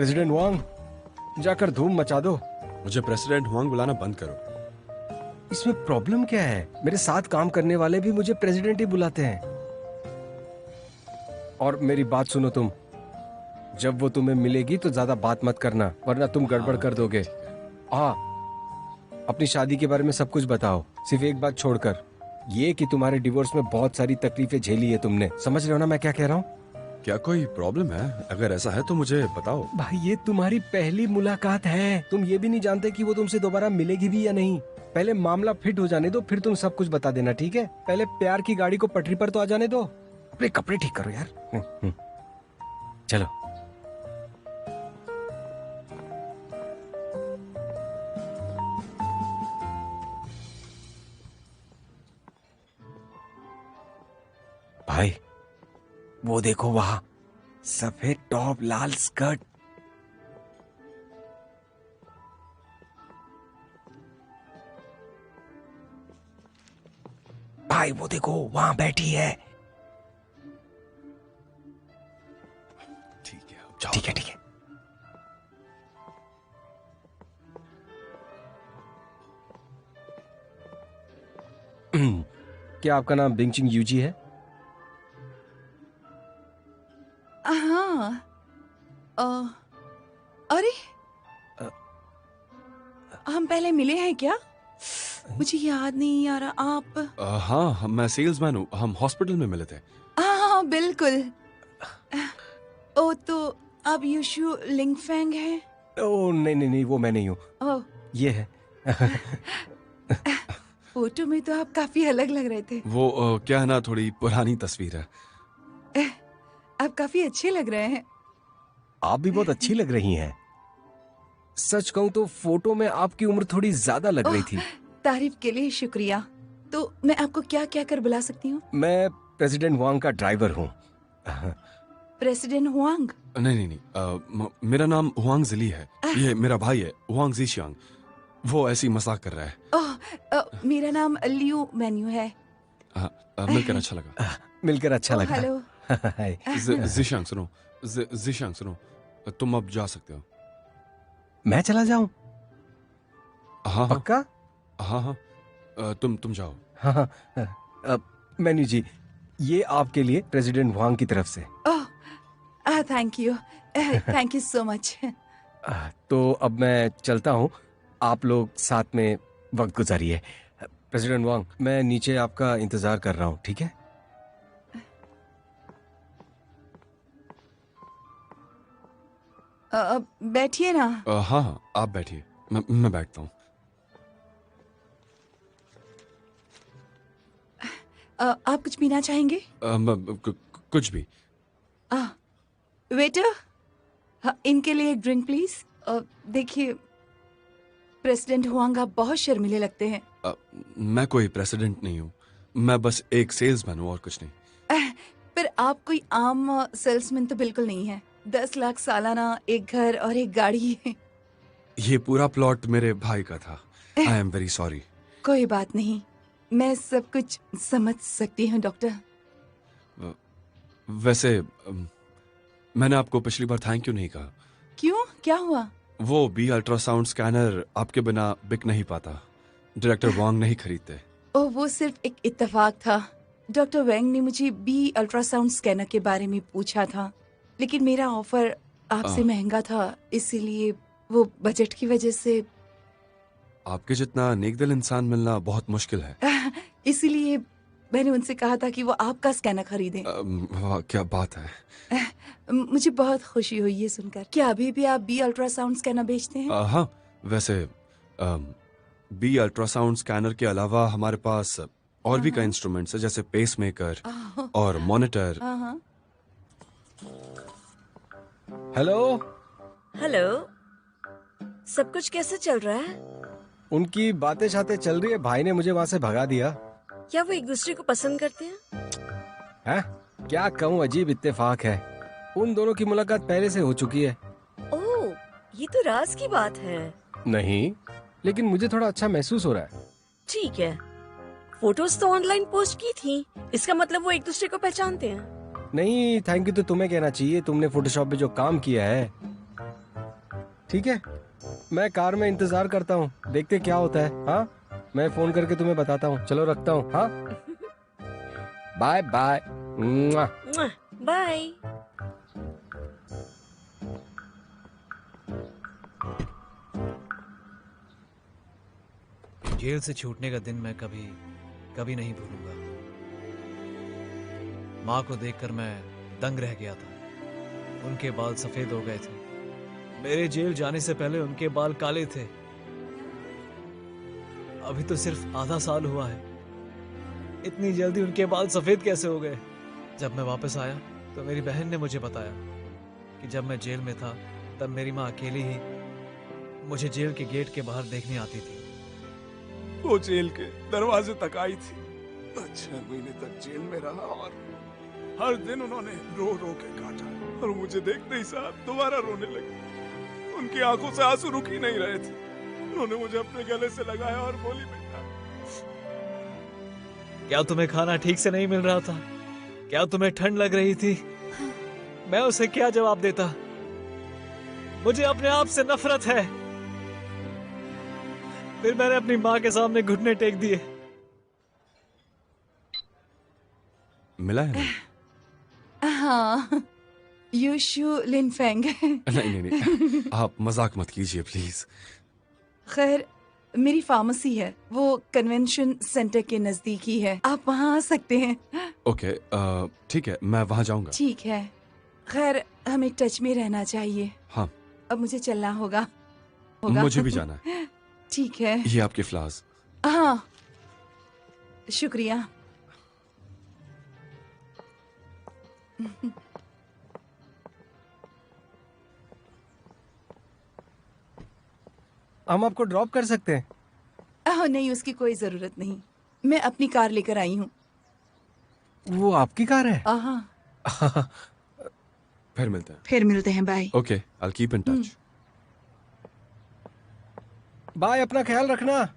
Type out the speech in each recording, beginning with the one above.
President वांग, जाकर धूम मचा दो। मुझे प्रेसिडेंट हुआंग बुलाना बंद करो। इसमें प्रॉब्लम क्या है? मेरे साथ काम करने वाले भी मुझे प्रेसिडेंट ही बुलाते हैं। और मेरी बात सुनो तुम, जब वो तुम्हें मिलेगी तो ज्यादा बात मत करना, वरना तुम गड़बड़ कर दोगे। हाँ, अपनी शादी के बारे में सब कुछ बताओ, सिर्फ एक बात छोड़कर, ये कि तुम्हारे डिवोर्स में बहुत सारी तकलीफें झेली है तुमने। समझ रहे हो ना मैं क्या कह रहा हूँ? क्या कोई प्रॉब्लम है? अगर ऐसा है तो मुझे बताओ। भाई ये तुम्हारी पहली मुलाकात है, तुम ये भी नहीं जानते कि वो तुमसे दोबारा मिलेगी भी या नहीं। पहले मामला फिट हो जाने दो, फिर तुम सब कुछ बता देना, ठीक है? पहले प्यार की गाड़ी को पटरी पर तो आ जाने दो। अपने कपड़े ठीक करो यार। चलो। भाई वो देखो वहां, सफेद टॉप लाल स्कर्ट। भाई वो देखो वहां बैठी है। ठीक है, जाओ। ठीक है ठीक है। क्या आपका नाम बिंगचिंग यूजी है? हाँ। अरे हम पहले मिले हैं क्या? मुझे याद नहीं आ रहा। आप? हाँ, मैं सेल्समैन हूँ। हम हॉस्पिटल में मिले थे। हाँ बिल्कुल। ओ तो आप यूशु लिंगफेंग हैं? ओ नहीं नहीं नहीं, वो मैं नहीं हूँ, ओह, ये है। फोटो में तो आप काफी अलग लग रहे थे। वो क्या है ना, थोड़ी पुरानी तस्वीर है। आप काफी अच्छे लग रहे हैं। आप भी बहुत अच्छी लग रही हैं। सच कहूँ तो फोटो में आपकी उम्र थोड़ी ज्यादा लग रही थी। तारीफ के लिए शुक्रिया। तो मैं आपको क्या क्या कर बुला सकती हूँ? मैं प्रेसिडेंट वांग का ड्राइवर हूँ। President Huang? नहीं नहीं नहीं, मेरा नाम हुआंग जिली है। ये मेरा भाई है हुआंग जीशियांग। वो ऐसी मजाक कर रहा है। ओह, मेरा नाम लियू मेन्यू है। मिलकर अच्छा लगा। मिलकर अच्छा ओह, लगा। हेलो। हाय। जीशियांग सुनो, जीशियांग सुनो, तुम अब जा सकते हो। मैं चला जाऊं? हाँ हाँ पक्का? हाँ हाँ, तुम जाओ। हाँ हाँ। मेन्यू जी, ये आपके लिए प्रेसिडेंट वांग की तरफ से। Oh, thank you, thank you so much. तो अब मैं चलता हूँ, आप लोग साथ में वक्त गुजारिए। प्रेसिडेंट वांग, मैं नीचे आपका इंतजार कर रहा हूँ, ठीक है? बैठिए ना। हाँ हाँ, आप बैठिए, मैं बैठता हूँ। आप कुछ पीना चाहेंगे? कुछ भी। वेटर, इनके लिए एक ड्रिंक प्लीज। देखिए प्रेसिडेंट हुआंग आप बहुत शर्मीले लगते हैं। मैं कोई प्रेसिडेंट नहीं हूँ, मैं बस एक सेल्समैन हूँ और कुछ नहीं। पर आप कोई आम सेल्समैन तो बिल्कुल नहीं है। 10 लाख सालाना, एक घर और एक गाड़ी है। ये पूरा प्लॉट मेरे भाई का था। I am very sorry. कोई बात नहीं, मैं सब कुछ समझ सकती हूँ डॉक्टर। वैसे मैंने आपको पिछली बार थैंक यू नहीं कहा। क्यों, क्या हुआ? वो बी अल्ट्रासाउंड स्कैनर आपके बिना बिक नहीं पाता। डायरेक्टर वांग नहीं खरीदते। ओह, वो सिर्फ एक इत्तेफाक था। डॉक्टर वेंग ने मुझे बी अल्ट्रासाउंड स्कैनर के बारे में पूछा था, लेकिन मेरा ऑफर आपसे महंगा था, इसीलिए वो बजट की वजह से। आपके जितना नेकदिल इंसान मिलना बहुत मुश्किल है। इसीलिए मैंने उनसे कहा था कि वो आपका स्कैनर खरीदें। वाह, क्या बात है। मुझे बहुत खुशी हुई ये सुनकर। क्या अभी भी आप बी अल्ट्रासाउंड स्कैनर बेचते हैं? हाँ, वैसे बी अल्ट्रासाउंड स्कैनर के अलावा हमारे पास और भी कई इंस्ट्रूमेंट्स हैं, जैसे पेसमेकर और मॉनिटर। हेलो। हेलो, सब कुछ कैसे चल रहा है? उनकी बातें शातें चल रही है, भाई ने मुझे वहां से भगा दिया। क्या वो एक दूसरे को पसंद करते हैं? हैं? क्या कहूँ, अजीब इत्तेफाक है। उन दोनों की मुलाकात पहले से हो चुकी है। ओह, ये तो राज की बात है। नहीं, लेकिन मुझे थोड़ा अच्छा महसूस हो रहा है। ठीक है, फोटोज तो ऑनलाइन पोस्ट की थी, इसका मतलब वो एक दूसरे को पहचानते हैं। नहीं, थैंक यू तो तुम्हें कहना चाहिए, तुमने फोटोशॉप पे जो काम किया है। ठीक है, मैं कार में इंतजार करता हूँ, देखते क्या होता है। हाँ, मैं फोन करके तुम्हें बताता हूँ। चलो रखता हूँ। हाँ, बाय बाय। बाय। जेल से छूटने का दिन मैं कभी कभी नहीं भूलूंगा। माँ को देखकर मैं दंग रह गया था। उनके बाल सफेद हो गए थे। मेरे जेल जाने से पहले उनके बाल काले थे। अभी तो सिर्फ आधा साल हुआ है, इतनी जल्दी उनके बाल सफेद कैसे हो गए? जब मैं वापस आया तो मेरी बहन ने मुझे बताया कि जब मैं जेल में था तब मेरी माँ अकेली ही मुझे जेल के गेट के बाहर देखने आती थी। वो जेल के दरवाजे तक आई थी। 6 महीने तक जेल में रहा और हर दिन उन्होंने रो रो के काटा और मुझे देखते ही साथ दोबारा रोने लगे। उनकी आंखों से आंसू रुक ही नहीं रहे थे। उन्होंने मुझे अपने गले से लगाया और बोली, बेटा, क्या तुम्हें खाना ठीक से नहीं मिल रहा था? क्या तुम्हें ठंड लग रही थी? मैं उसे क्या जवाब देता? मुझे अपने आप से नफरत है। फिर मैंने अपनी माँ के सामने घुटने टेक दिए। मिला है ना? हाँ, यूशु लिनफेंग। नहीं नहीं नहीं, आप मजाक मत कीजिए प्लीज। खैर, मेरी फार्मेसी है, वो कन्वेंशन सेंटर के नजदीक ही है, आप वहाँ आ सकते हैं। ओके, ठीक है, मैं वहां जाऊंगा। ठीक है। खैर, हमें टच में रहना चाहिए। हाँ, अब मुझे चलना होगा। मुझे भी जाना है। ठीक है। ये आपके फ्लावर्स। हाँ, शुक्रिया। हम आपको ड्रॉप कर सकते हैं। नहीं, उसकी कोई जरूरत नहीं, मैं अपनी कार लेकर आई हूँ। वो आपकी कार है? फिर मिलते हैं। फिर मिलते हैं, bye. Okay, I will keep in touch. Bye, अपना ख्याल रखना।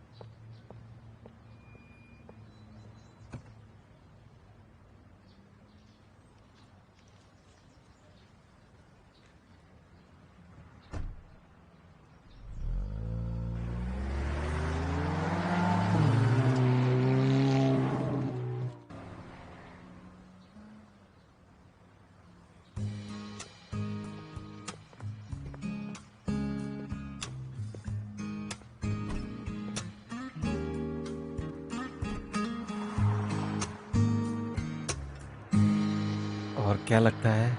और क्या लगता है?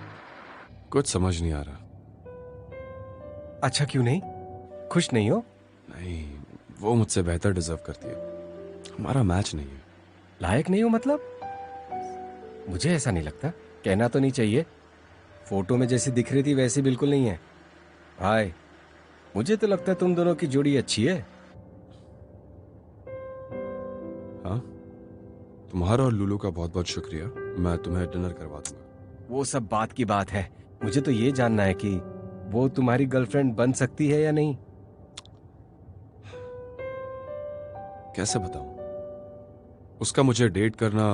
कुछ समझ नहीं आ रहा। अच्छा, क्यों नहीं? खुश नहीं हो? नहीं, वो मुझसे बेहतर डिजर्व करती है। हमारा मैच नहीं है। लायक नहीं हो मतलब? मुझे ऐसा नहीं लगता। कहना तो नहीं चाहिए, फोटो में जैसी दिख रही थी वैसी बिल्कुल नहीं है। हाय, मुझे तो लगता है तुम दोनों की जोड़ी अच्छी है। हाँ, तुम्हारा और लुलू का बहुत बहुत शुक्रिया। मैं तुम्हें डिनर करवा दूंगा। वो सब बात की बात है, मुझे तो ये जानना है कि वो तुम्हारी गर्लफ्रेंड बन सकती है या नहीं। कैसे बताऊं? उसका मुझे डेट करना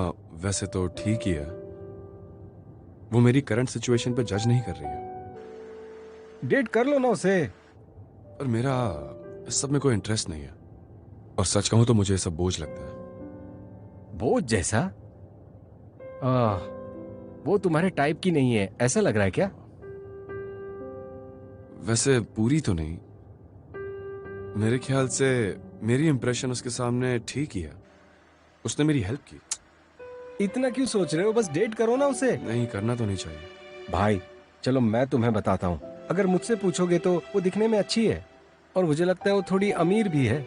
वैसे तो ठीक ही है। वो मेरी करंट सिचुएशन पे जज नहीं कर रही है। डेट कर लो ना उसे। पर मेरा इस सब में कोई इंटरेस्ट नहीं है। और सच कहूं तो मुझे ये सब बोझ लगता है। बोझ जैसा? वो तुम्हारे टाइप की नहीं है, ऐसा लग रहा है क्या? वैसे पूरी तो नहीं। मेरे ख्याल से मेरी इंप्रेशन उसके सामने ठीक ही है। उसने मेरी हेल्प की। इतना क्यों सोच रहे हो? बस डेट करो ना उसे। नहीं, करना तो नहीं चाहिए। भाई चलो, मैं तुम्हें बताता हूँ। अगर मुझसे पूछोगे तो वो दिखने में अच्छी है और मुझे लगता है वो थोड़ी अमीर भी है।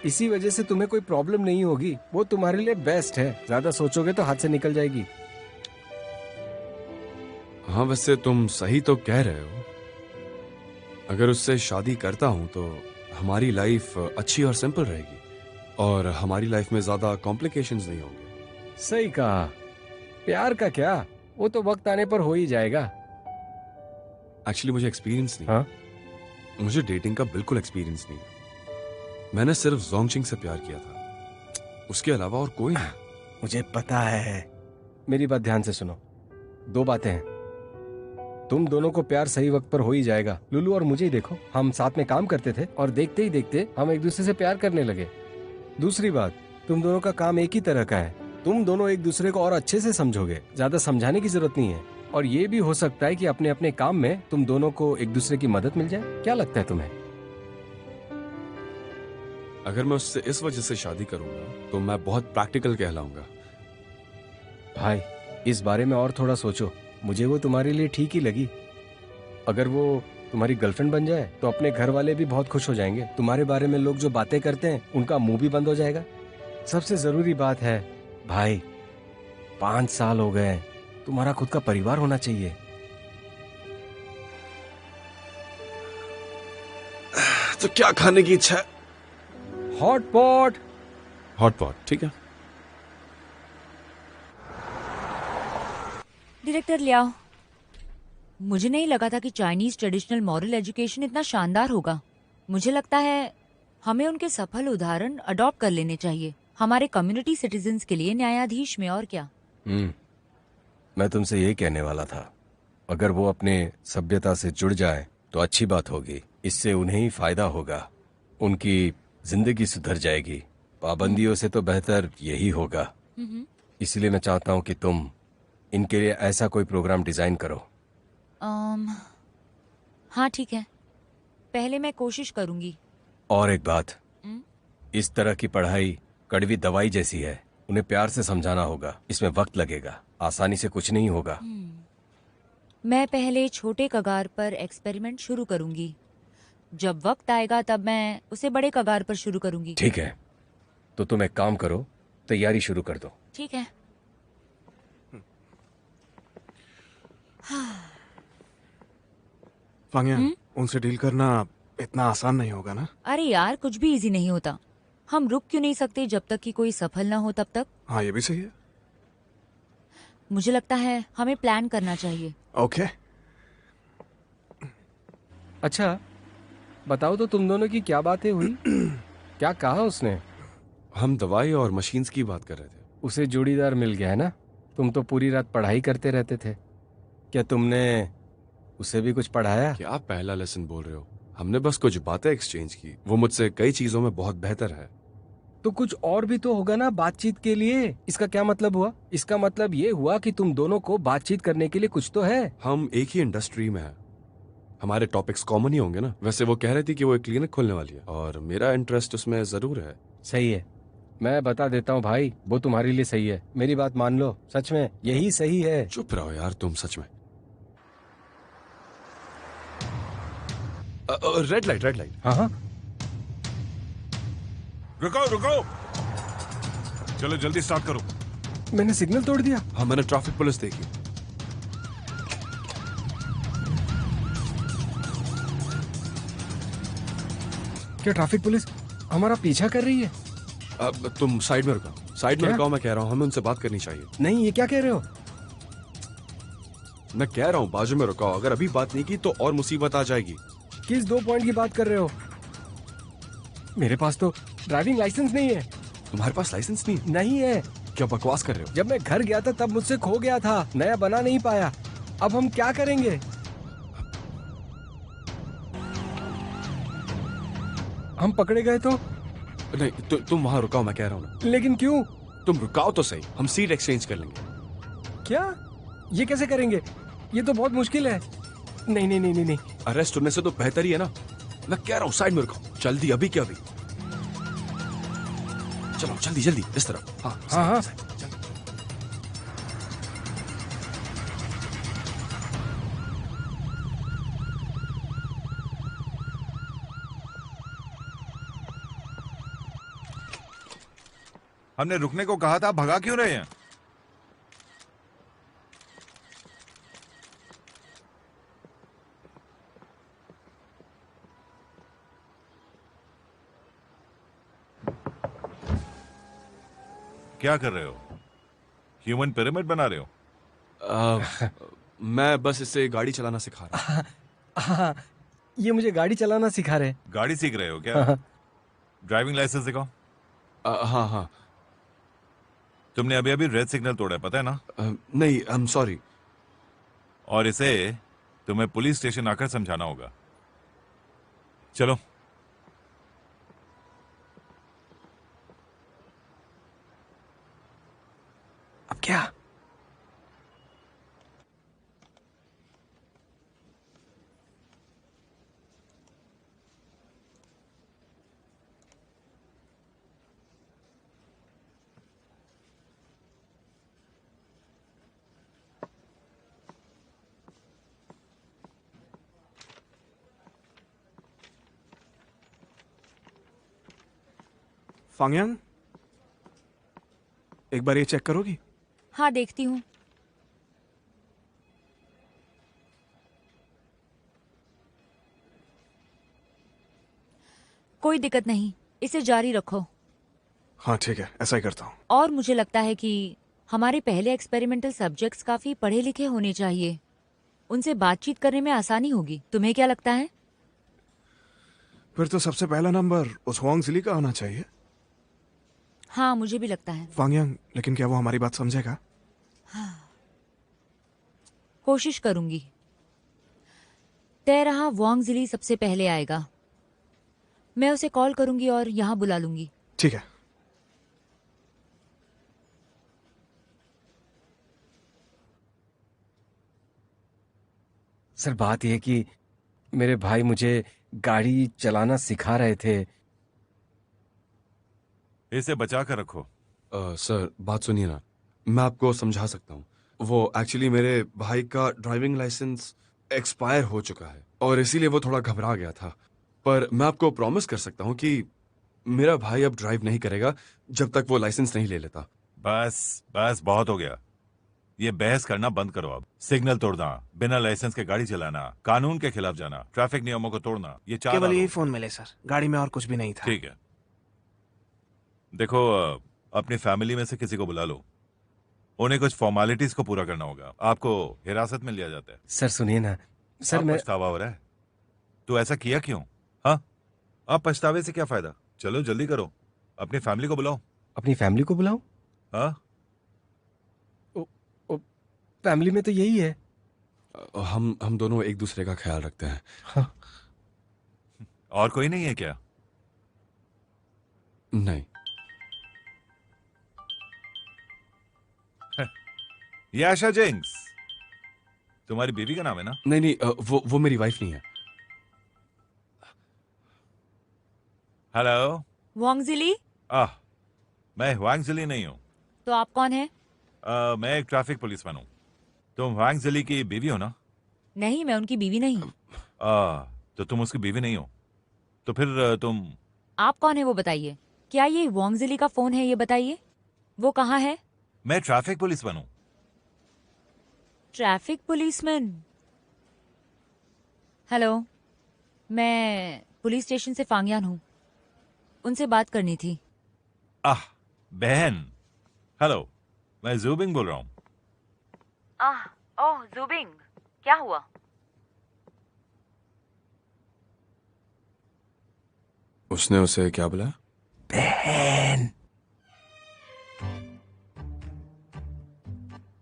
इसी वजह से तुम्हें कोई प्रॉब्लम नहीं होगी। वो तुम्हारे लिए बेस्ट है। ज्यादा सोचोगे तो हाथ से निकल जाएगी। हाँ, वैसे तुम सही तो कह रहे हो। अगर उससे शादी करता हूं तो हमारी लाइफ अच्छी और सिंपल रहेगी और हमारी लाइफ में ज्यादा कॉम्प्लिकेशंस नहीं होंगे। सही कहा। प्यार का क्या, वो तो वक्त आने पर हो ही जाएगा। एक्चुअली मुझे एक्सपीरियंस नहीं। हाँ? मुझे डेटिंग का बिल्कुल एक्सपीरियंस नहीं है। मैंने सिर्फ जोंगचिंग से प्यार किया था, उसके अलावा और कोई नहीं। मुझे पता है। मेरी बात ध्यान से सुनो। 2 बातें हैं। तुम दोनों को प्यार सही वक्त पर हो ही जाएगा। लुलू और मुझे ही देखो, हम साथ में काम करते थे और देखते ही देखते हम एक दूसरे से प्यार करने लगे। दूसरी बात, तुम दोनों का काम एक ही तरह का है, तुम दोनों एक दूसरे को और अच्छे से समझोगे, ज्यादा समझाने की जरूरत नहीं है। और ये भी हो सकता है कि अपने अपने काम में तुम दोनों को एक दूसरे की मदद मिल जाए। क्या लगता है तुम्हें? अगर मैं उससे इस वजह से शादी करूंगा तो मैं बहुत प्रैक्टिकल कहलाऊंगा। भाई, इस बारे में और थोड़ा सोचो। मुझे वो तुम्हारे लिए ठीक ही लगी। अगर वो तुम्हारी गर्लफ्रेंड बन जाए तो अपने घर वाले भी बहुत खुश हो जाएंगे। तुम्हारे बारे में लोग जो बातें करते हैं उनका मुंह भी बंद हो जाएगा। सबसे जरूरी बात है भाई, 5 साल हो गए, तुम्हारा खुद का परिवार होना चाहिए। तो क्या खाने की इच्छा है? Hot pot. हॉट पॉट, ठीक है। डायरेक्टर ले आओ। मुझे नहीं लगा था कि चाइनीज ट्रेडिशनल मॉरल एजुकेशन इतना शानदार होगा। मुझे लगता है हमें उनके सफल उदाहरण अडॉप्ट कर लेने चाहिए हमारे कम्युनिटी सिटीजन्स के लिए, न्यायाधीश में। और क्या? मैं तुमसे यही कहने वाला था। अगर वो अपने सभ्यता से जुड़ जाए तो अच्छी बात होगी। इससे उन्हें ही फायदा होगा, उनकी जिंदगी सुधर जाएगी। पाबंदियों से तो बेहतर यही होगा। इसलिए मैं चाहता हूँ कि तुम इनके लिए ऐसा कोई प्रोग्राम डिजाइन करो। हाँ ठीक है, पहले मैं कोशिश करूंगी। और एक बात, इस तरह की पढ़ाई कड़वी दवाई जैसी है। उन्हें प्यार से समझाना होगा। इसमें वक्त लगेगा, आसानी से कुछ नहीं होगा। मैं पहले छोटे कगार पर एक्सपेरिमेंट शुरू करूंगी। जब वक्त आएगा तब मैं उसे बड़े कगार पर शुरू करूंगी। ठीक है, तो तुम एक काम करो, तैयारी शुरू कर दो। ठीक है। फांगिया, उनसे डील करना इतना आसान नहीं होगा ना? अरे यार, कुछ भी इजी नहीं होता। हम रुक क्यों नहीं सकते जब तक कि कोई सफल ना हो तब तक? हाँ, ये भी सही है। मुझे लगता है हमें प्लान करना चाहिए। ओके। अच्छा बताओ तो, तुम दोनों की क्या बातें हुई? क्या कहा उसने? हम दवाई और मशीन्स की बात कर रहे थे। उसे जोड़ीदार मिल गया है ना? तुम तो पूरी रात पढ़ाई करते रहते थे। क्या तुमने उसे भी कुछ पढ़ाया? क्या आप पहला लेसन बोल रहे हो? हमने बस कुछ बातें एक्सचेंज की। वो मुझसे कई चीजों में बहुत बेहतर है। तो कुछ और भी तो होगा ना बातचीत के लिए। इसका क्या मतलब हुआ? इसका मतलब ये हुआ कि तुम दोनों को बातचीत करने के लिए कुछ तो है। हम एक ही इंडस्ट्री में हैं, हमारे टॉपिक्स कॉमन ही होंगे ना। वैसे वो कह रही थी कि वो एक क्लिनिक खोलने वाली है और मेरा इंटरेस्ट उसमें जरूर है। सही है, मैं बता देता हूँ भाई, वो तुम्हारे लिए सही है। मेरी बात मान लो, सच में यही सही है। चुप रहो यार तुम, सच में। Red light, red light. हाँ हाँ, रुको रुको, चलो जल्दी स्टार्ट करो। मैंने सिग्नल तोड़ दिया। हाँ, मैंने ट्रैफिक पुलिस देखी। क्या ट्रैफिक पुलिस हमारा पीछा कर रही है? अब तुम साइड में रुको, साइड में क्या? रुको। मैं कह रहा हूँ हमें उनसे बात करनी चाहिए। नहीं, ये क्या कह रहे हो? मैं कह रहा हूँ बाजू में रुको। अगर अभी बात नहीं की तो और मुसीबत आ जाएगी। किस 2 पॉइंट की बात कर रहे हो? मेरे पास तो ड्राइविंग लाइसेंस नहीं है। तुम्हारे पास लाइसेंस नहीं है? नहीं है। क्या बकवास कर रहे हो? जब मैं घर गया था तब मुझसे खो गया था, नया बना नहीं पाया। अब हम क्या करेंगे? हम पकड़े गए तो? नहीं, तुम वहां रुकाओ, मैं कह रहा हूँ ना। लेकिन क्यों? तुम रुकाओ तो सही, हम सीट एक्सचेंज कर लेंगे। क्या? ये कैसे करेंगे? ये तो बहुत मुश्किल है। नहीं नहीं नहीं नहीं नहीं। अरेस्ट होने से तो बेहतर ही है ना। मैं कह रहा हूँ साइड में रुको, जल्दी, अभी क्या अभी। चलो जल्दी जल्दी, इस तरफ। हाँ हाँ हाँ। हमने रुकने को कहा था, भगा क्यों रहे हैं? क्या कर रहे हो? ह्यूमन पिरामिड बना रहे हो? मैं बस इससे गाड़ी चलाना सिखा रहा हूँ। हाँ, ये मुझे गाड़ी चलाना सिखा रहे हैं। गाड़ी सीख रहे हो क्या? ड्राइविंग लाइसेंस दिखाओ। हाँ हाँ। तुमने अभी अभी रेड सिग्नल तोड़ा है, पता है ना? नहीं, आई एम सॉरी। और इसे तुम्हें पुलिस स्टेशन आकर समझाना होगा। चलो। अब क्या? फांगयांग, एक बार ये चेक करोगी? हाँ, देखती हूँ। कोई दिक्कत नहीं, इसे जारी रखो। हाँ ठीक है, ऐसा ही करता हूँ। और मुझे लगता है कि हमारे पहले एक्सपेरिमेंटल सब्जेक्ट्स काफी पढ़े लिखे होने चाहिए। उनसे बातचीत करने में आसानी होगी। तुम्हें क्या लगता है? फिर तो सबसे पहला नंबर उस हुआंग जिली का होना चाहिए। हाँ, मुझे भी लगता है। फांगयांग, लेकिन क्या वो हमारी बात समझेगा? कोशिश करूंगी। तय रहा, वोंग जिली सबसे पहले आएगा। मैं उसे कॉल करूंगी और यहाँ बुला लूंगी। ठीक है। सर, बात यह है कि मेरे भाई मुझे गाड़ी चलाना सिखा रहे थे। इसे बचा कर रखो। सर बात सुनिए ना, मैं आपको समझा सकता हूँ। वो एक्चुअली मेरे भाई का ड्राइविंग लाइसेंस एक्सपायर हो चुका है और इसीलिए वो थोड़ा घबरा गया था। पर मैं आपको प्रॉमिस कर सकता हूँ कि मेरा भाई अब ड्राइव नहीं करेगा जब तक वो लाइसेंस नहीं ले लेता। बस बस, बहुत हो गया। ये बहस करना बंद करो अब। सिग्नल तोड़ना, बिना लाइसेंस के गाड़ी चलाना, कानून के खिलाफ जाना, ट्रैफिक नियमों को तोड़ना, ये चार केवल यही आरोप। फोन मिले सर, गाड़ी में और कुछ भी नहीं था। ठीक है। देखो, अपनी फैमिली में से किसी को बुला लो। उन्हें कुछ फॉर्मेलिटीज को पूरा करना होगा। आपको हिरासत में लिया जाता है। सर सुनिए ना, सर अब मैं पछतावा हो रहा है। तो ऐसा किया क्यों? हाँ, अब पछतावे से क्या फायदा? चलो जल्दी करो, अपनी फैमिली को बुलाओ। अपनी फैमिली को बुलाऊं? हाँ, फैमिली में तो यही है। हम दोनों एक दूसरे का ख्याल रखते हैं। हाँ। और कोई नहीं है क्या? नहीं। ये आशा जेंग्स तुम्हारी बीवी का नाम है ना? नहीं नहीं, वो मेरी वाइफ नहीं है। हेलो। वोंग जिली? मैं हुआंग जिली नहीं हूँ। तो आप कौन है? मैं एक ट्रैफिक पुलिसमैन हूँ। तुम हुआंग जिली की बीवी हो ना? नहीं, मैं उनकी बीवी नहीं। तो तुम उसकी बीवी नहीं हो, तो फिर तुम? आप कौन है वो बताइए। क्या ये वोंग जिली का फोन है, ये बताइए। वो कहाँ है? मैं ट्रैफिक पुलिसमैन हूँ। Traffic policeman? हेलो, मैं पुलिस स्टेशन से फांगयान हूँ। उनसे बात करनी थी। बहन। हेलो, मैं जूबिंग बोल रहा हूँ। ओह जूबिंग, क्या हुआ? उसने उसे क्या बोला? बहन।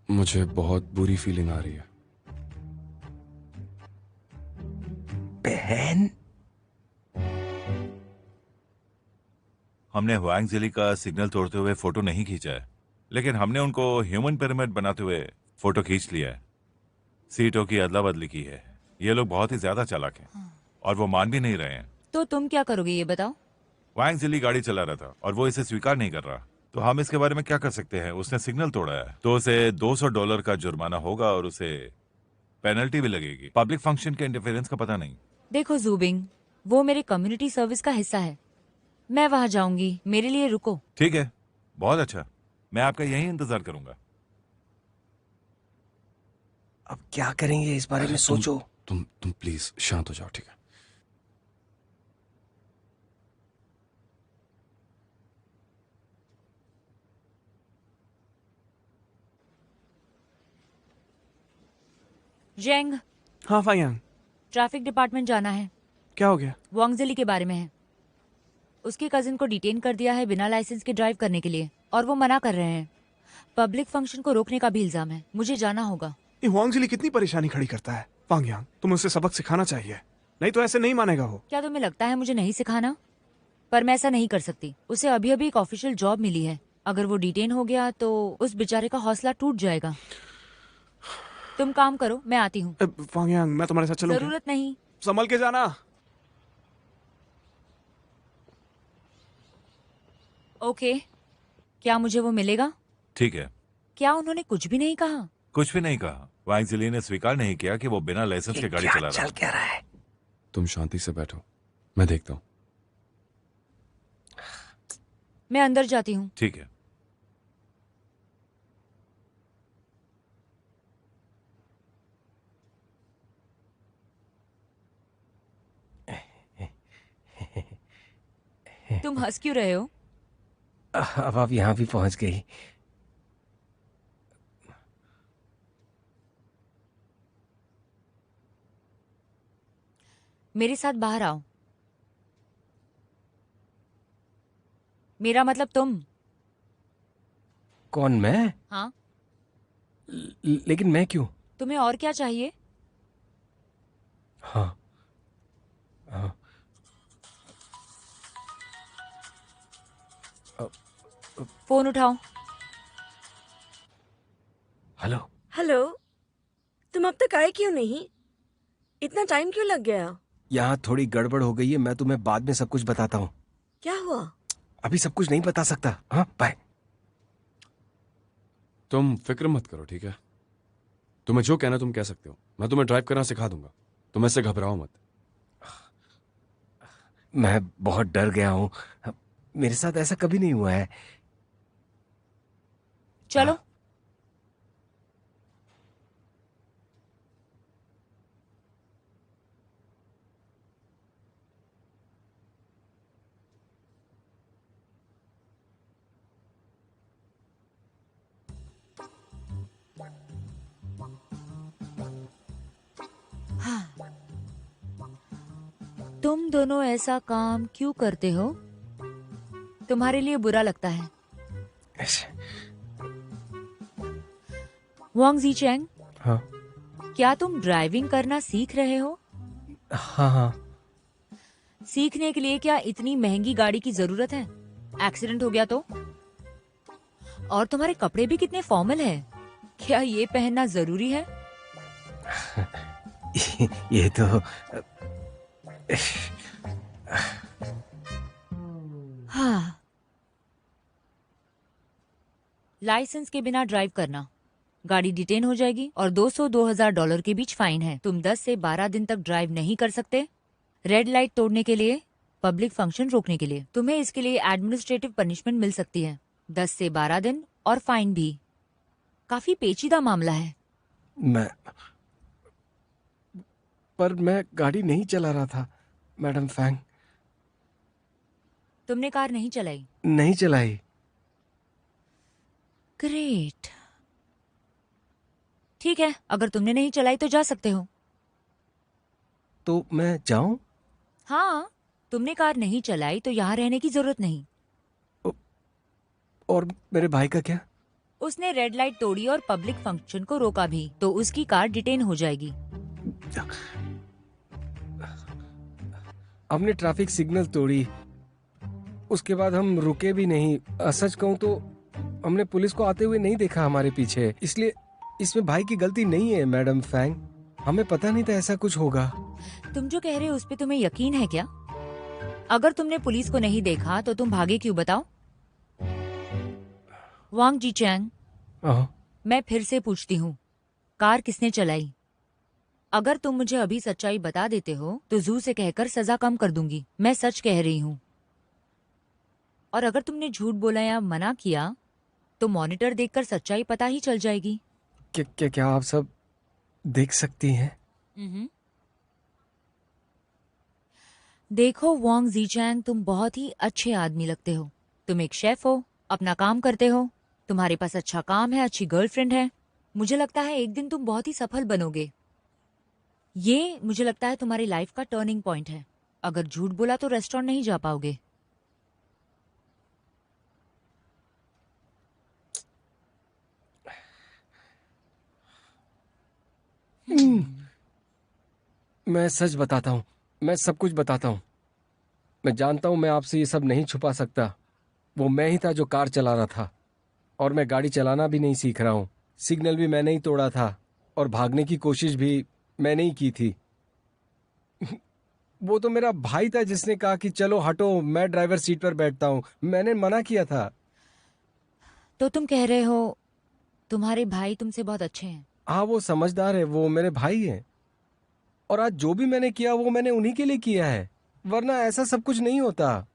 मुझे बहुत बुरी फीलिंग आ रही है। बहन? हमने हुआंग जिली का सिग्नल तोड़ते हुए फोटो नहीं खींचा है, लेकिन हमने उनको ह्यूमन पिरामिड बनाते हुए फोटो खींच लिया है। सीटों की अदला बदली की है। ये लोग बहुत ही ज्यादा चालाक हैं और वो मान भी नहीं रहे हैं। तो तुम क्या करोगे, ये बताओ। हुआंग जिली गाड़ी चला रहा था और वो इसे स्वीकार नहीं कर रहा, तो हम इसके बारे में क्या कर सकते हैं? उसने सिग्नल तोड़ा है तो उसे $200 का जुर्माना होगा और उसे पेनल्टी भी लगेगी। पब्लिक फंक्शन के इंटरफेरेंस का पता नहीं। देखो जूबिंग, वो मेरे कम्युनिटी सर्विस का हिस्सा है। मैं वहां जाऊंगी, मेरे लिए रुको। ठीक है, बहुत अच्छा। मैं आपका यही इंतजार करूंगा। अब क्या करेंगे इस बारे में सोचो। तुम प्लीज शांत हो जाओ, ठीक है? जेंग, हाँ फांगयांग, ट्रैफिक डिपार्टमेंट जाना है। क्या हो गया? वोंग जिली के बारे में है। उसकी कजिन को डिटेन कर दिया है बिना लाइसेंस के ड्राइव करने के लिए, और वो मना कर रहे हैं। पब्लिक फंक्शन को रोकने का भी इल्जाम है। मुझे जाना होगा। ये हुआंग जिली कितनी परेशानी खड़ी करता है। वांग यांग, तुम्हें उसे सबक सिखाना चाहिए, नहीं तो ऐसे नहीं मानेगा वो। क्या तुम्हें लगता है मुझे नहीं सिखाना? पर मैं ऐसा नहीं कर सकती। उसे अभी अभी एक ऑफिशियल जॉब मिली है। अगर वो डिटेन हो गया तो उस बेचारे का हौसला टूट जाएगा। तुम काम करो, मैं आती हूँ। वांग यांग, मैं तुम्हारे साथ चलूं क्या? जरूरत नहीं। संभल के जाना। ओके, क्या मुझे वो मिलेगा? ठीक है। क्या उन्होंने कुछ भी नहीं कहा? कुछ भी नहीं कहा। वांग जिली ने स्वीकार नहीं किया कि वो बिना लाइसेंस के गाड़ी चला रहा है। तुम शांति से बैठो, मैं देखता हूँ। मैं अंदर जाती हूँ। ठीक है। तुम हंस क्यों रहे हो? अब आप यहाँ भी पहुंच गई। मेरे साथ बाहर आओ। मेरा मतलब तुम। कौन, मैं? हाँ, लेकिन मैं क्यों? तुम्हें और क्या चाहिए? हाँ हाँ। फोन उठाओ। हेलो। हेलो, तुम अब तक आए क्यों नहीं? इतना टाइम क्यों लग गया? यहाँ थोड़ी गड़बड़ हो गई है, मैं तुम्हें बाद में सब कुछ बताता हूँ। क्या हुआ? अभी सब कुछ नहीं बता सकता। हाँ, बाय। तुम फिक्र मत करो, ठीक है? तुम्हें जो कहना तुम कह सकते हो, मैं तुम्हें ड्राइव करना सिखा दूंगा। तुम ऐसे घबराओ मत। मैं बहुत डर गया हूँ, मेरे साथ ऐसा कभी नहीं हुआ है। चलो। हाँ। तुम दोनों ऐसा काम क्यों करते हो? तुम्हारे लिए बुरा लगता है। वांग जीचैंग, हाँ क्या तुम ड्राइविंग करना सीख रहे हो? हाँ हाँ। सीखने के लिए क्या इतनी महंगी गाड़ी की जरूरत है? एक्सीडेंट हो गया तो? और तुम्हारे कपड़े भी कितने फॉर्मल है। क्या ये पहनना जरूरी है? ये तो हाँ। लाइसेंस के बिना ड्राइव करना, गाड़ी डिटेन हो जाएगी और $200-2000 के बीच फाइन है। तुम 10 से 12 दिन तक ड्राइव नहीं कर सकते। रेड लाइट तोड़ने के लिए, पब्लिक फंक्शन रोकने के लिए। तुम्हें इसके लिए एडमिनिस्ट्रेटिव पनिशमेंट मिल सकती है, 10 से 12 दिन और फाइन भी। काफी पेचीदा मामला है। पर मैं गाड़ी नहीं चला रहा था, मैडम फैंग। तुमने कार नहीं चलाई? नहीं चलाई। ग्रेट। ठीक है, अगर तुमने नहीं चलाई तो जा सकते हो। तो मैं जाऊं? हाँ, तुमने कार नहीं चलाई तो यहाँ रहने की जरूरत नहीं। और मेरे भाई का क्या? उसने रेड लाइट तोड़ी और पब्लिक फंक्शन को रोका भी, तो उसकी कार डिटेन हो जाएगी। हमने ट्रैफिक सिग्नल तोड़ी, उसके बाद हम रुके भी नहीं। सच कहूं तो हमने पुलिस को आते हुए नहीं देखा हमारे पीछे, इसलिए इसमें भाई की गलती नहीं है मैडम फैंग। हमें पता नहीं था ऐसा कुछ होगा। तुम जो कह रहे हो उस पे तुम्हें यकीन है क्या? अगर तुमने पुलिस को नहीं देखा तो तुम भागे क्यों, बताओ? वांग जीचैंग, मैं फिर से पूछती हूँ, कार किसने चलाई? अगर तुम मुझे अभी सच्चाई बता देते हो तो जू से कहकर सजा कम कर दूंगी। मैं सच कह रही हूँ। और अगर तुमने झूठ बोला या मना किया तो मॉनिटर देखकर सच्चाई पता ही चल जाएगी। क्या आप सब देख सकती हैं? देखो वांग जीचैंग, तुम बहुत ही अच्छे आदमी लगते हो। तुम एक शेफ हो, अपना काम करते हो, तुम्हारे पास अच्छा काम है, अच्छी गर्लफ्रेंड है। मुझे लगता है एक दिन तुम बहुत ही सफल बनोगे। ये मुझे लगता है तुम्हारी लाइफ का टर्निंग पॉइंट है। अगर झूठ बोला तो रेस्टोरेंट नहीं जा पाओगे। मैं सच बताता हूँ, मैं सब कुछ बताता हूँ। मैं जानता हूँ मैं आपसे ये सब नहीं छुपा सकता। वो मैं ही था जो कार चला रहा था, और मैं गाड़ी चलाना भी नहीं सीख रहा हूँ। सिग्नल भी मैंने ही तोड़ा था, और भागने की कोशिश भी मैंने ही की थी। वो तो मेरा भाई था जिसने कहा कि चलो हटो, मैं ड्राइवर सीट पर बैठता हूँ। मैंने मना किया था। तो तुम कह रहे हो तुम्हारे भाई तुमसे बहुत अच्छे हैं? हाँ, वो समझदार है, वो मेरे भाई हैं। और आज जो भी मैंने किया वो मैंने उन्हीं के लिए किया है, वरना ऐसा सब कुछ नहीं होता।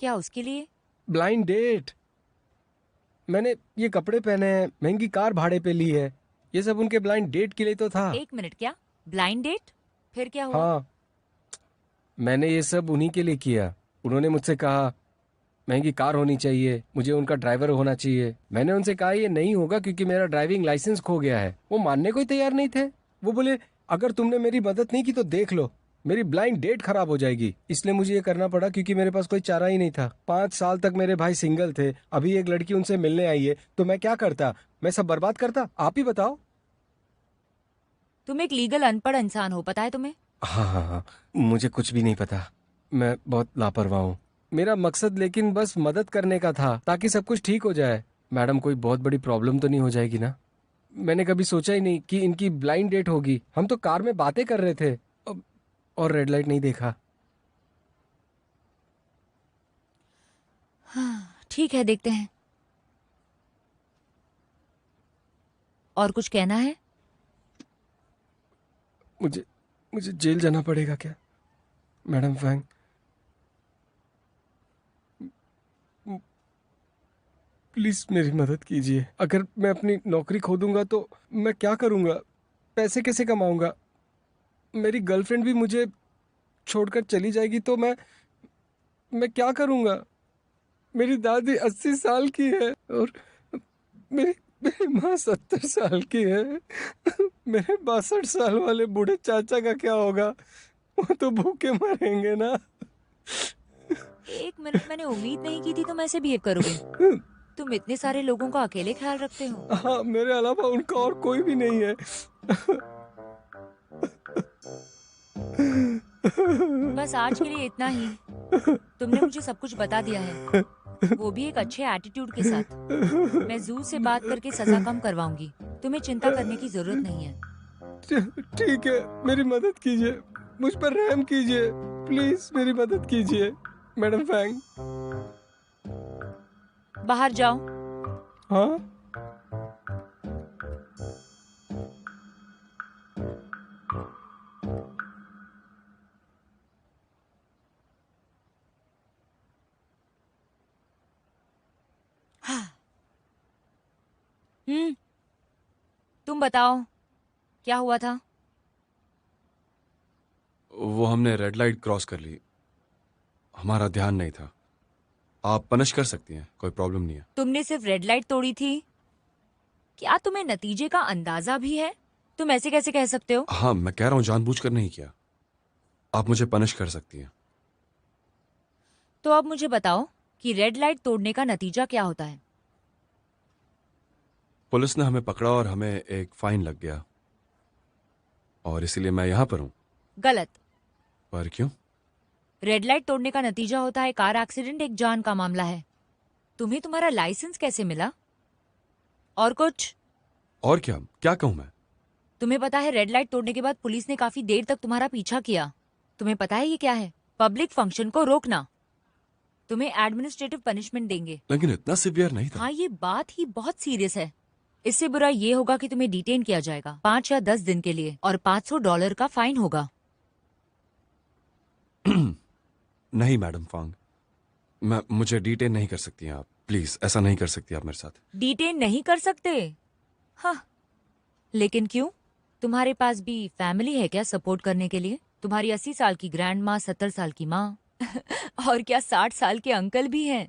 क्या उसके लिए? Blind date. मैंने ये कपड़े पहने हैं, महंगी कार भाड़े पे ली है, ये सब उनके ब्लाइंड डेट के लिए तो था। एक मिनट, क्या ब्लाइंड डेट? फिर क्या हुआ? हाँ, मैंने ये सब उन्हीं के लिए किया। उन्होंने मुझसे कहा महंगी कार होनी चाहिए, मुझे उनका ड्राइवर होना चाहिए। मैंने उनसे कहा ये नहीं होगा क्योंकि मेरा ड्राइविंग लाइसेंस खो गया है। वो मानने को ही तैयार नहीं थे। वो बोले अगर तुमने मेरी मदद नहीं की तो देख लो, मेरी ब्लाइंड डेट खराब हो जाएगी। इसलिए मुझे ये करना पड़ा क्योंकि मेरे पास कोई चारा ही नहीं था। 5 साल तक मेरे भाई सिंगल थे, अभी एक लड़की उनसे मिलने आई है, तो मैं क्या करता? मैं सब बर्बाद करता? आप ही बताओ। तुम एक लीगल अनपढ़ इंसान हो, पता है तुम्हें? हाँ हाँ हाँ, मुझे कुछ भी नहीं पता, मैं बहुत लापरवाह हूँ। मेरा मकसद लेकिन बस मदद करने का था, ताकि सब कुछ ठीक हो जाए। मैडम, कोई बहुत बड़ी प्रॉब्लम तो नहीं हो जाएगी ना? मैंने कभी सोचा ही नहीं कि इनकी ब्लाइंड डेट होगी। हम तो कार में बातें कर रहे थे और रेड लाइट नहीं देखा। हाँ, ठीक है, देखते हैं। और कुछ कहना है? मुझे मुझे जेल जाना पड़ेगा क्या मैडम फैंग? प्लीज मेरी मदद कीजिए। अगर मैं अपनी नौकरी खो दूंगा तो मैं क्या करूंगा? पैसे कैसे कमाऊंगा? मेरी गर्लफ्रेंड भी मुझे छोड़कर चली जाएगी तो मैं क्या करूंगा? मेरी दादी 80 साल की है और मेरी मेरी माँ 70 साल की है। मेरे 62 साल वाले बूढ़े चाचा का क्या होगा? वो तो भूखे मरेंगे ना। एक मिनट, मैंने उम्मीद नहीं की थी तुम ऐसे बिहेव करोगे। तुम इतने सारे लोगों का अकेले ख्याल रखते हो? हाँ, मेरे अलावा उनका और कोई भी नहीं है। बस आज के लिए इतना ही। तुमने मुझे सब कुछ बता दिया है, वो भी एक अच्छे एटीट्यूड के साथ। मैं जू से बात करके सजा कम करवाऊंगी। तुम्हें चिंता करने की जरूरत नहीं है। ठीक है, मेरी मदद कीजिए, मुझ पर रहम कीजिए, प्लीज मेरी मदद कीजिए मैडम फैंग। बाहर जाओ। हाँ, तुम बताओ, क्या हुआ था? वो हमने रेड लाइट क्रॉस कर ली, हमारा ध्यान नहीं था। आप पनिश कर सकती हैं, कोई प्रॉब्लम नहीं है। तुमने सिर्फ रेड लाइट तोड़ी थी, क्या तुम्हें नतीजे का अंदाजा भी है? तुम ऐसे कैसे कह सकते हो? हाँ, मैं कह रहा हूँ जानबूझकर नहीं किया। आप मुझे पनिश कर सकती हैं। तो अब मुझे बताओ कि रेड लाइट तोड़ने का नतीजा क्या होता है? पुलिस ने हमें पकड़ा और हमें एक फाइन लग गया, और इसीलिए मैं यहाँ पर हूँ। गलत। पर क्यों? रेड लाइट तोड़ने का नतीजा होता है कार एक्सीडेंट, एक जान का मामला है। तुम्हें तुम्हारा लाइसेंस कैसे मिला? और कुछ? और क्या क्या कहूँ मैं? तुम्हें पता है रेड लाइट तोड़ने के बाद पुलिस ने काफी देर तक तुम्हारा पीछा किया। तुम्हें पता है ये क्या है? पब्लिक फंक्शन को रोकना। तुम्हें एडमिनिस्ट्रेटिव पनिशमेंट देंगे। लेकिन इतना सिवियर नहीं था। हाँ, ये बात ही बहुत सीरियस है। इससे बुरा ये होगा कि तुम्हें डिटेन किया जाएगा 5 या 10 दिन के लिए, और $500 का फाइन होगा। नहीं मैडम फांग, मुझे डिटेन नहीं कर सकती हैं आप। प्लीज ऐसा नहीं कर सकती आप मेरे साथ। डिटेन नहीं कर सकते? हाँ, लेकिन क्यों? तुम्हारे पास भी फैमिली है क्या सपोर्ट करने के लिए? तुम्हारी 80 साल की ग्रैंड माँ, 70 साल की माँ और क्या 60 साल के अंकल भी हैं।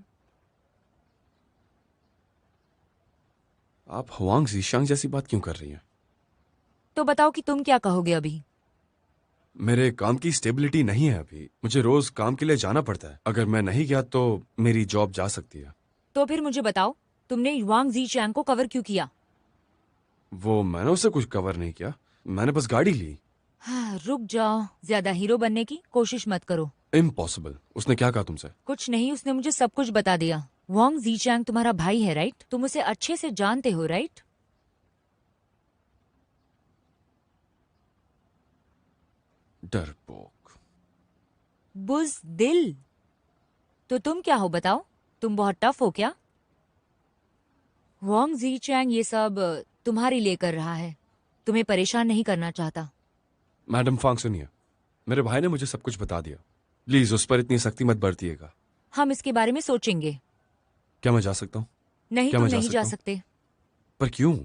आप हुआंग जीशांग जैसी बात क्यों कर रही हैं? तो बताओ कि तुम क्या कहोगे अभी? मेरे काम की स्टेबिलिटी नहीं है अभी। मुझे रोज काम के लिए जाना पड़ता है। अगर मैं नहीं गया तो मेरी जॉब जा सकती है। तो फिर मुझे बताओ, तुमने युआंग जी चैंग को कवर क्यों किया? वो मैंने उसे कुछ कवर नहीं किया, मैंने बस गाड़ी ली। हाँ, रुक जाओ, ज्यादा हीरो बनने की कोशिश मत करो। इम्पॉसिबल। उसने क्या कहा तुमसे? कुछ नहीं, उसने मुझे सब कुछ बता दिया। वांग जीचैंग तुम्हारा भाई है, राइट? तुम उसे अच्छे से जानते हो, राइट? डरपोक। बुज़दिल। तो तुम क्या हो बताओ? तुम बहुत टफ हो क्या? वांग जीचैंग ये सब तुम्हारे लिए कर रहा है, तुम्हें परेशान नहीं करना चाहता। मैडम फांग सुनिए, मेरे भाई ने मुझे सब कुछ बता दिया। प्लीज उस पर इतनी सख्ती मत बरतिएगा। हम इसके बारे में सोचेंगे। क्या मैं जा सकता हूँ? नहीं, क्या तुम मैं जा नहीं जा सकता हूँ? सकते। पर क्यों?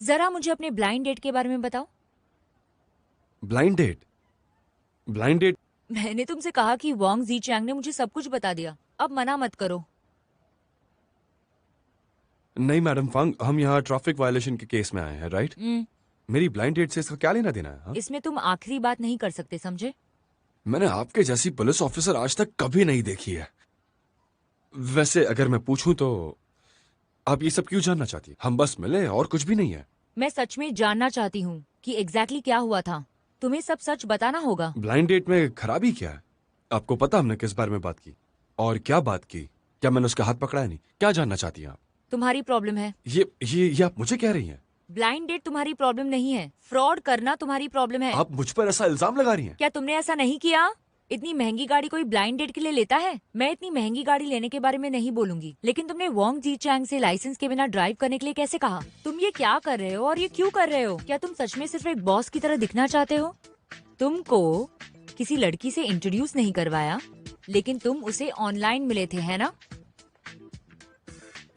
जरा मुझे अपने ब्लाइंड डेट के बारे में बताओ। Blind date? Blind date? मैंने तुमसे कहा कि वांग जीचैंग ने मुझे सब कुछ बता दिया, अब मना मत करो। नहीं मैडम फांग, हम यहाँ ट्रैफिक वायलेशन के केस में आए हैं, राइट? मेरी ब्लाइंड डेट से इसका क्या लेना देना है? हाँ? इसमें तुम आखिरी बात नहीं कर सकते, समझे? मैंने आपके जैसी पुलिस ऑफिसर आज तक कभी नहीं देखी है। वैसे अगर मैं पूछूं तो आप ये सब क्यों जानना चाहती हैं? हम बस मिले और कुछ भी नहीं है। मैं सच में जानना चाहती हूँ कि एग्जैक्टली क्या हुआ था। तुम्हें सब सच बताना होगा। ब्लाइंड डेट में खराबी क्या है? आपको पता हमने किस बारे में बात की और क्या बात की? क्या मैंने उसका हाथ पकड़ा है? नहीं। क्या जानना चाहती हैं आप? तुम्हारी प्रॉब्लम है। ये आप मुझे कह रही हैं? ब्लाइंड डेट तुम्हारी प्रॉब्लम नहीं है, फ्रॉड करना तुम्हारी प्रॉब्लम है। आप मुझ पर ऐसा इल्जाम लगा रही हैं? क्या तुमने ऐसा नहीं किया? इतनी महंगी गाड़ी कोई ब्लाइंड डेट के लिए लेता है? मैं इतनी महंगी गाड़ी लेने के बारे में नहीं बोलूंगी, लेकिन तुमने वांग जीचैंग से लाइसेंस के बिना ड्राइव करने के लिए कैसे कहा? तुम ये क्या कर रहे हो और ये क्यों कर रहे हो? क्या तुम सच में सिर्फ एक बॉस की तरह दिखना चाहते हो? तुमको किसी लड़की से इंट्रोड्यूस नहीं करवाया, लेकिन तुम उसे ऑनलाइन मिले थे, है ना?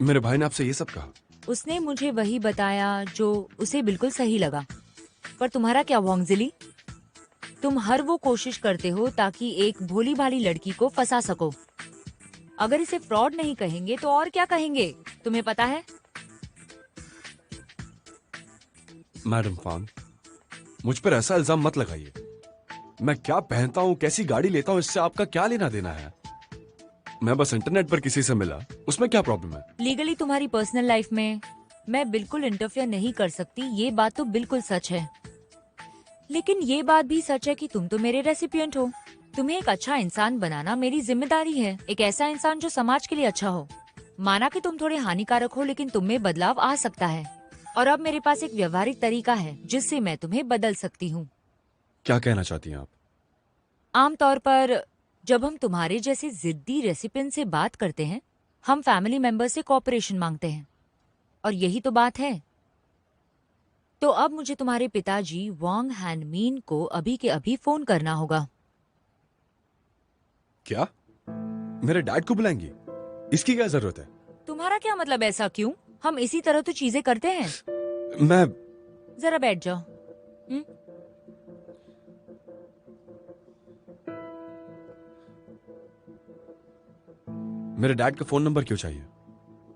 मेरे भाई ने आपसे ये सब कहा? उसने मुझे वही बताया जो उसे बिल्कुल सही लगा। पर तुम्हारा क्या वांगजिली? तुम हर वो कोशिश करते हो ताकि एक भोली भाली लड़की को फंसा सको। अगर इसे फ्रॉड नहीं कहेंगे तो और क्या कहेंगे, तुम्हें पता है? मैडम फांग, मुझ पर ऐसा इल्जाम मत लगाइए। मैं क्या पहनता हूँ, कैसी गाड़ी लेता हूँ, इससे आपका क्या लेना देना है? मैं बस इंटरनेट पर किसी से मिला, उसमें क्या प्रॉब्लम है? लीगली तुम्हारी पर्सनल लाइफ में मैं बिल्कुल इंटरफेयर नहीं कर सकती, ये बात तो बिल्कुल सच है। लेकिन ये बात भी सच है कि तुम तो मेरे रेसिपिएंट हो। तुम्हें एक अच्छा इंसान बनाना मेरी जिम्मेदारी है, एक ऐसा इंसान जो समाज के लिए अच्छा हो। माना कि तुम थोड़े हानिकारक हो, लेकिन तुम में बदलाव आ सकता है, और अब मेरे पास एक व्यवहारिक तरीका है जिससे मैं तुम्हें बदल सकती हूँ। क्या कहना चाहती हैं आप? आमतौर पर जब हम तुम्हारे जैसे जिद्दी रेसिपिएंट से बात करते हैं, हम फैमिली मेंबर से कोऑपरेशन मांगते हैं, और यही तो बात है। तो अब मुझे तुम्हारे पिताजी वांग हैनमीन को अभी के अभी फोन करना होगा। क्या? मेरे डैड को बुलाएंगी? इसकी क्या जरूरत है? तुम्हारा क्या मतलब? ऐसा क्यों? हम इसी तरह तो चीजें करते हैं। मैं जरा बैठ जाओ। मेरे डैड का फोन नंबर क्यों चाहिए?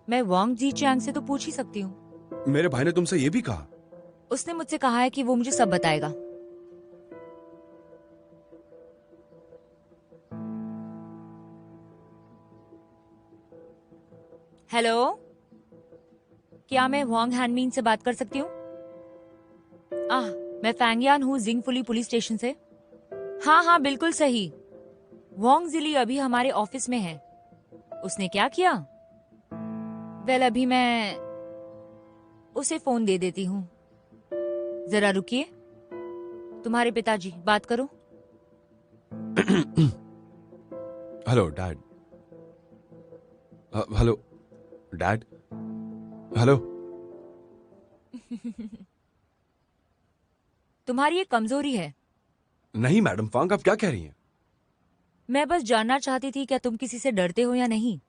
मैं वांग जीचैंग से तो पूछ ही सकती हूँ। मेरे भाई ने तुमसे ये भी कहा? उसने मुझसे कहा है कि वो मुझे सब बताएगा। हेलो, क्या मैं वांग हैनमीन से बात कर सकती हूँ? मैं फैंगयान हूँ, जिंगफुली पुलिस स्टेशन से। हाँ हाँ, बिल्कुल सही। वांग जिली अभी हमारे ऑफिस में है। उसने क्या किया? वेल, अभी मैं उसे फोन दे देती हूँ। जरा रुकिए। तुम्हारे पिताजी, बात करो। Hello dad. Hello dad. Hello. तुम्हारी ये कमजोरी है। नहीं मैडम फांग, आप क्या कह रही हैं? मैं बस जानना चाहती थी क्या तुम किसी से डरते हो या नहीं।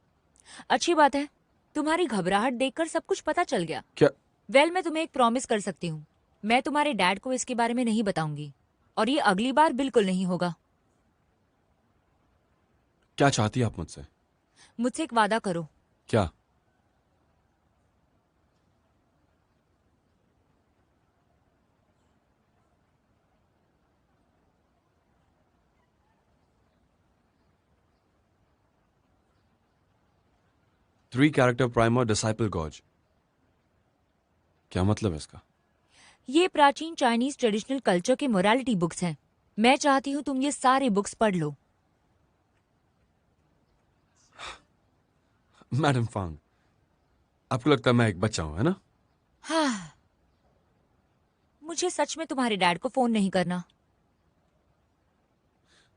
अच्छी बात है, तुम्हारी घबराहट देखकर सब कुछ पता चल गया। क्या? वेल, मैं तुम्हें एक प्रॉमिस कर सकती हूँ। मैं तुम्हारे डैड को इसके बारे में नहीं बताऊंगी, और ये अगली बार बिल्कुल नहीं होगा। क्या चाहती हैं आप मुझसे? मुझसे एक वादा करो। क्या? Three character primer disciple gauge. क्या मतलब है इसका? ये प्राचीन चाइनीज ट्रेडिशनल कल्चर के मोरालिटी बुक्स हैं। मैं चाहती हूँ तुम ये सारे बुक्स पढ़ लो। मैडम फांग, आपको लगता है मैं एक बच्चा हूं, है ना? हाँ, मुझे सच में तुम्हारे डैड को फोन नहीं करना।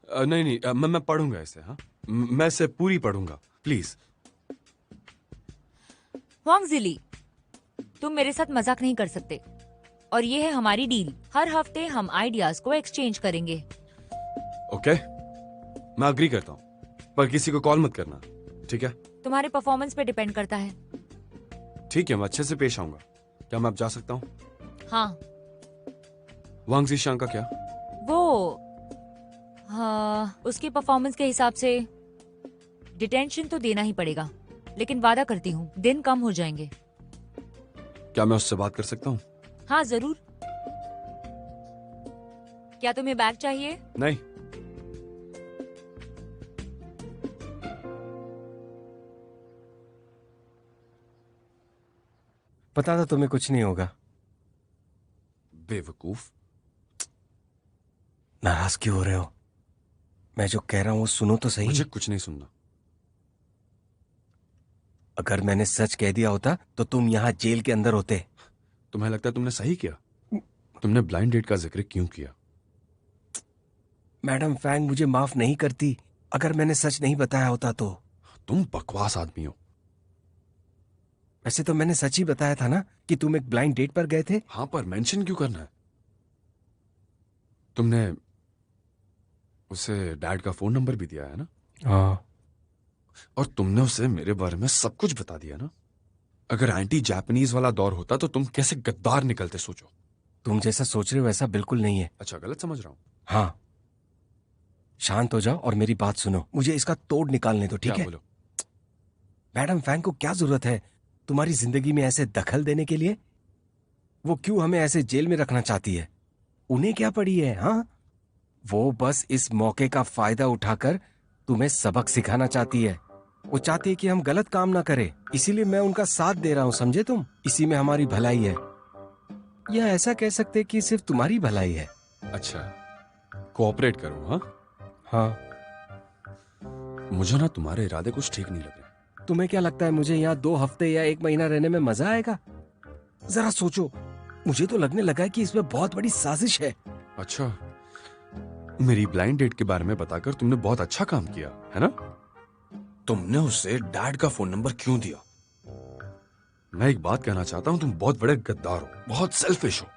नहीं नहीं, मैं पढ़ूंगा इसे। हाँ, मैं इसे पूरी पढ़ूंगा, प्लीज। वांग जिली, तुम मेरे साथ मजाक नहीं कर सकते। और ये है हमारी डील, हर हफ्ते हम आइडियाज को एक्सचेंज करेंगे। ओके, मैं अग्री करता हूँ, पर किसी को कॉल मत करना, ठीक है? तुम्हारे परफॉर्मेंस पे डिपेंड करता है। ठीक है, मैं अच्छे से पेश आऊंगा। क्या मैं अब जा सकता हूँ? हाँ। वांग जीशांग का क्या? वो हाँ, उसकी परफॉर्मेंस के हिसाब से डिटेंशन तो देना ही पड़ेगा, लेकिन वादा करती हूँ दिन कम हो जाएंगे। क्या मैं उससे बात कर सकता हूँ? हाँ जरूर। क्या तुम्हें बैग चाहिए? नहीं। पता था तुम्हें कुछ नहीं होगा। बेवकूफ। नाराज क्यों हो रहे हो? मैं जो कह रहा हूँ वो सुनो तो सही। मुझे कुछ नहीं सुनना। अगर मैंने सच कह दिया होता तो तुम यहाँ जेल के अंदर होते। तुम्हें लगता है तुमने सही किया? तुमने ब्लाइंड डेट का जिक्र क्यों किया? मैडम फैंग मुझे माफ नहीं करती अगर मैंने सच नहीं बताया होता तो। तुम बकवास आदमी हो। वैसे तो मैंने सच ही बताया था ना कि तुम एक ब्लाइंड डेट पर गए थे। हाँ, पर मेंशन क्यों करना है? तुमने उसे डैड का फोन नंबर भी दिया है ना? हाँ। और तुमने उसे मेरे बारे में सब कुछ बता दिया ना? अगर एंटी जापानीज वाला दौर होता तो तुम कैसे गद्दार निकलते, सोचो। तुम जैसा सोच रहे हो वैसा बिल्कुल नहीं है। अच्छा, गलत समझ रहा हूँ? हाँ, शांत हो जाओ और मेरी बात सुनो। मुझे इसका तोड़ निकालने दो, ठीक क्या है? बोलो? मैडम फैंग को क्या जरूरत है तुम्हारी जिंदगी में ऐसे दखल देने के लिए? वो क्यों हमें ऐसे जेल में रखना चाहती है? उन्हें क्या पड़ी है? हाँ, वो बस इस मौके का फायदा उठाकर तुम्हें सबक सिखाना चाहती है। वो चाहती है कि हम गलत काम ना करें, इसीलिए मैं उनका साथ दे रहा हूं, समझे तुम? इसी में हमारी भलाई है, या ऐसा कह सकते कि सिर्फ तुम्हारी भलाई है। अच्छा, कोऑपरेट करो। हाँ हाँ। मुझे ना तुम्हारे इरादे कुछ ठीक नहीं लग रहे। तुम्हें क्या लगता है मुझे यहाँ 2 हफ्ते या 1 महीना रहने में मजा आएगा? जरा सोचो, मुझे तो लगने लगा है कि इसमें बहुत बड़ी साजिश है। अच्छा, मेरी ब्लाइंड डेट के बारे में बताकर तुमने बहुत अच्छा काम किया है ना? तुमने उसे डैड का फोन नंबर क्यों दिया? मैं एक बात कहना चाहता हूँ, तुम बहुत बड़े गद्दार हो, बहुत सेल्फिश हो।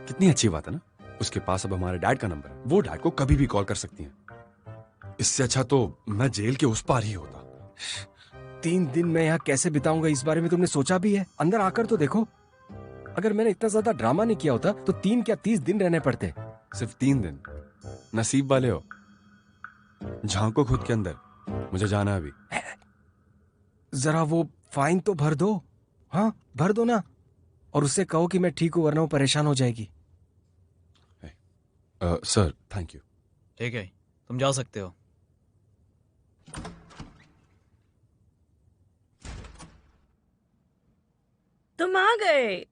कितनी अच्छी बात है ना, उसके पास अब हमारे डैड का नंबर है, वो डैड को कभी भी कॉल कर सकती है। इससे अच्छा तो मैं जेल के उस पार ही होता। 3 दिन मैं यहाँ कैसे बिताऊंगा इस बारे में तुमने सोचा भी है? अंदर आकर तो देखो, अगर मैंने इतना ज्यादा ड्रामा नहीं किया होता तो 3 क्या 30 दिन रहने पड़ते। सिर्फ 3 दिन? नसीब वाले हो। झांको खुद के अंदर, मुझे जाना है अभी। जरा वो फाइन तो भर दो। हाँ, भर दो ना, और उससे कहो कि मैं ठीक हूं वरना वो परेशान हो जाएगी। Sir, thank you. ठीक है, तुम जा सकते हो। तुम आ गए।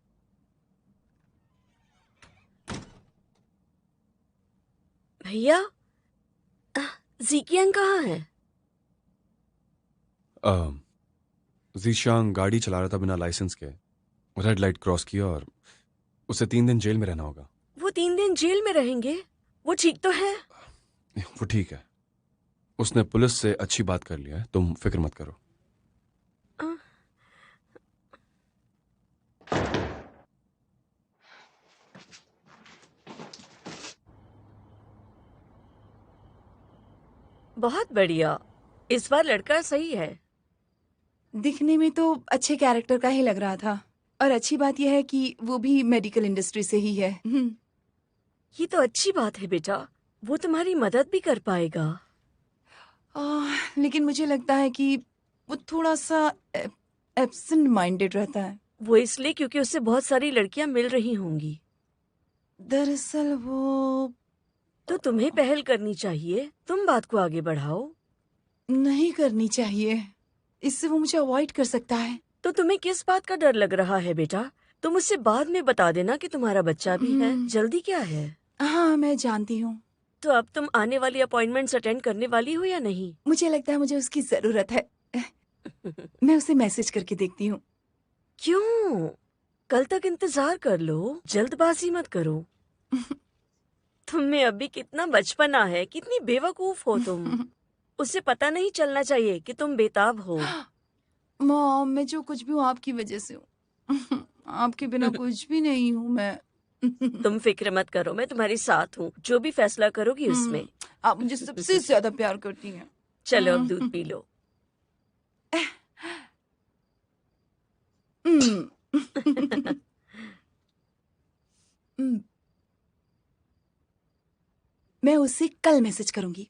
भैया, जीकियांग कहाँ है? जीशांग गाड़ी चला रहा था बिना लाइसेंस के, रेड लाइट क्रॉस किया और उसे 3 दिन जेल में रहना होगा। वो 3 दिन जेल में रहेंगे? वो ठीक तो है? वो ठीक है, उसने पुलिस से अच्छी बात कर लिया है, तुम फिक्र मत करो। बहुत बढ़िया, इस बार लड़का सही है। दिखने में तो अच्छे कैरेक्टर का ही लग रहा था, और अच्छी बात यह है कि वो भी मेडिकल इंडस्ट्री से ही है। ये तो अच्छी बात है बेटा, वो तुम्हारी मदद भी कर पाएगा। लेकिन मुझे लगता है कि वो थोड़ा सा एब्सेंट माइंडेड रहता है। वो इसलिए क्योंकि उससे बहुत सारी लड़कियां मिल रही होंगी। दरअसल वो तो तुम्हें पहल करनी चाहिए, तुम बात को आगे बढ़ाओ। नहीं करनी चाहिए, इससे वो मुझे अवॉइड कर सकता है। तो तुम्हें किस बात का डर लग रहा है बेटा? तुम उससे बाद में बता देना कि तुम्हारा बच्चा भी है। जल्दी क्या है? हाँ, मैं जानती हूँ। तो अब तुम आने वाली अपॉइंटमेंट्स अटेंड करने वाली हो या नहीं? मुझे लगता है मुझे उसकी जरूरत है। मैं उसे मैसेज करके देखती हूँ। क्यों? कल तक इंतजार कर लो, जल्दबाजी मत करो। तुम में अभी कितना बचपना है, कितनी बेवकूफ हो तुम। उसे पता नहीं चलना चाहिए कि तुम बेताब हो। मॉम, मैं जो कुछ भी हूँ आपकी वजह से हूँ। आपके बिना कुछ भी नहीं हूँ मैं। तुम फिक्र मत करो, मैं तुम्हारे साथ हूँ। जो भी फैसला करोगी उसमें। आप मुझे सबसे ज्यादा प्यार करती हैं। चलो अब दूध पी लो। मैं उसे कल मैसेज करूंगी।